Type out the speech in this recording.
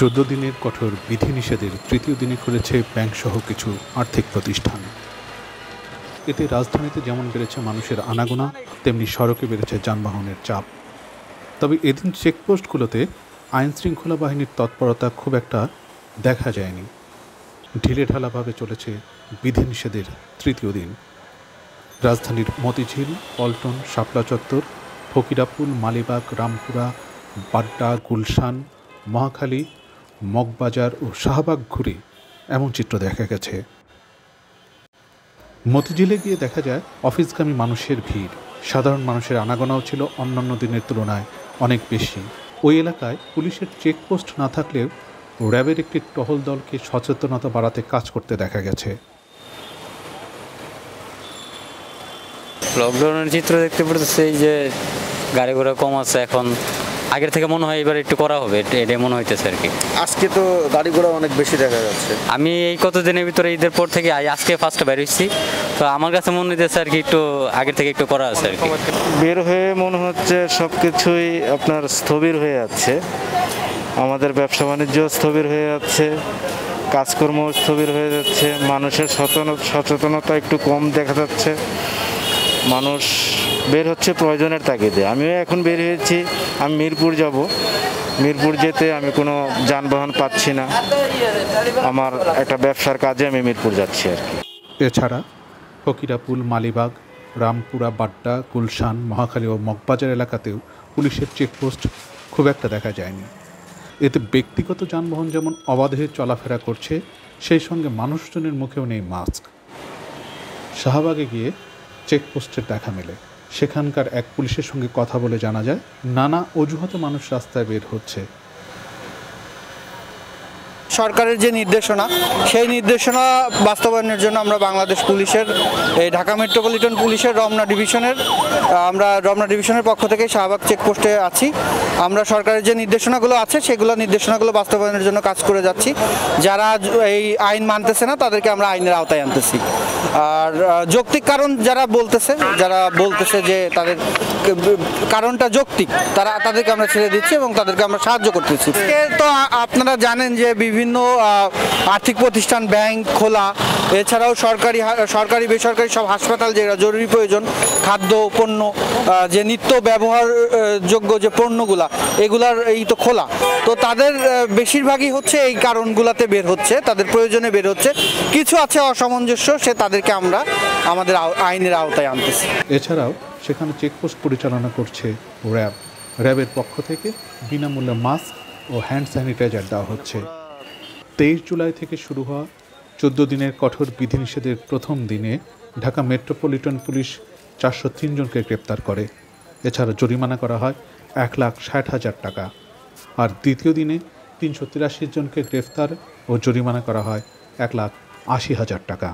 14 দিনের কঠোর বিধিনিষেধের তৃতীয় দিনে খুলেছে ব্যাংকসহ কিছু আর্থিক প্রতিষ্ঠান। এতে রাজধানীতে যেমন বেড়েছে মানুষের আনাগোনা, তেমনি সড়কে বেড়েছে যানবাহনের চাপ। তবে এদিন চেকপোস্টগুলোতে আইনশৃঙ্খলা বাহিনীর তৎপরতা খুব একটা দেখা যায়নি। ঢিলেঢালাভাবে চলেছে বিধিনিষেধের তৃতীয় দিন। রাজধানীর মতিঝিল, পল্টন, শাপলা চত্বর, ফকিরাপুল, মালিবাগ, রামপুরা, বাড্ডা, গুলশান, মহাখালী, মগবাজার ও শাহবাগ ঘুরে এমন চিত্র দেখা গেছে। মতিঝিলে গিয়ে দেখা যায় অফিসগামী মানুষের ভিড়। সাধারণ মানুষের আনাগোনাও ছিল অন্যান্য দিনের তুলনায় অনেক বেশি। ওই এলাকায় পুলিশের চেকপোস্ট না থাকলেও র্যাবের একটি টহল দলকে সচেতনতা বাড়াতে কাজ করতে দেখা গেছে। লকডাউনের চিত্র দেখতে পড়তেছে, এই যে গাড়ি ঘোড়া কম আছে এখন, আগের থেকে মনে হয় এবার একটু করা হবে, এটা মনে হইতেছে আর কি। আজকে তো গাড়ি ঘোড়া অনেক বেশি দেখা যাচ্ছে। আমি এই কতদিনের ভিতরে ঈদের পর থেকে আজকে ফার্স্টে বের হচ্ছি, তো আমার কাছে মনে হইতেছে আর কি একটু আগের থেকে একটু করা আছে আর কি। বের হয়ে মনে হচ্ছে সব কিছুই আপনার স্থবির হয়ে যাচ্ছে। আমাদের ব্যবসা বাণিজ্য স্থবির হয়ে যাচ্ছে, কাজকর্ম স্থবির হয়ে যাচ্ছে, মানুষের সচেতনতা একটু কম দেখা যাচ্ছে। মানুষ বের হচ্ছে প্রয়োজনের তাগিদে। আমিও এখন বের হয়েছি, আমি মিরপুর যাব। মিরপুর যেতে আমি কোনো যানবাহন পাচ্ছি না, আমার একটা ব্যবসার কাজে আমি মিরপুর যাচ্ছি আর কি। এছাড়া ফকিরাপুল, মালিবাগ, রামপুরা, বাড্ডা, গুলশান, মহাখালী ও মগবাজার এলাকাতেও পুলিশের চেকপোস্ট খুব একটা দেখা যায়নি। এতে ব্যক্তিগত যানবাহন যেমন অবাধে চলাফেরা করছে, সেই সঙ্গে মানুষজনের মুখেও নেই মাস্ক। শাহবাগে গিয়ে চেকপোস্টের দেখা মেলে। সেখানকার এক পুলিশের সঙ্গে কথা বলে জানা যায়, নানা অজুহাতে মানুষ রাস্তায় বের হচ্ছে। সরকারের যে নির্দেশনা, সেই নির্দেশনা বাস্তবায়নের জন্য আমরা বাংলাদেশ পুলিশের এই ঢাকা মেট্রোপলিটন পুলিশের রমনা ডিভিশনের পক্ষ থেকে শাহবাগ চেকপোস্টে আছি। আমরা সরকারের যে নির্দেশনাগুলো আছে সেগুলো নির্দেশনাগুলো বাস্তবায়নের জন্য কাজ করে যাচ্ছি। যারা এই আইন মানতেছে না তাদেরকে আমরা আইনের আওতায় আনতেছি। আর যৌক্তিক কারণ যারা বলতেছে যে তাদের কারণটা যৌক্তিক, তাদেরকে আমরা ছেড়ে দিচ্ছি এবং তাদেরকে আমরা সাহায্য করতেছি। তো আপনারা জানেন যে বিভিন্ন আর্থিক প্রতিষ্ঠান, ব্যাংক খোলা, এছাড়াও সরকারি বেসরকারি সব হাসপাতাল, যেটা জরুরি প্রয়োজন, খাদ্য পণ্য, যে নিত্য ব্যবহারযোগ্য যে পণ্যগুলা, এগুলার এই তো খোলা। তো তাদের বেশিরভাগই হচ্ছে এই কারণগুলাতে বের হচ্ছে, তাদের প্রয়োজনে বের হচ্ছে। কিছু আছে অসামঞ্জস্য, তাদেরকে আমরা আমাদের আইনের আওতায় আনতেছি। এছাড়াও সেখানে চেকপোস্ট পরিচালনা করছে র্যাবের পক্ষ থেকে বিনামূল্যে মাস্ক ও হ্যান্ড স্যানিটাইজার দেওয়া হচ্ছে। 23 জুলাই থেকে শুরু হওয়া 14 দিনের কঠোর বিধিনিষেধের প্রথম দিনে ঢাকা মেট্রোপলিটন পুলিশ 403 জনকে গ্রেপ্তার করে। এছাড়া জরিমানা করা হয় 1,60,000 টাকা। আর দ্বিতীয় দিনে 383 জনকে গ্রেফতার ও জরিমানা করা হয় 1,80,000 টাকা।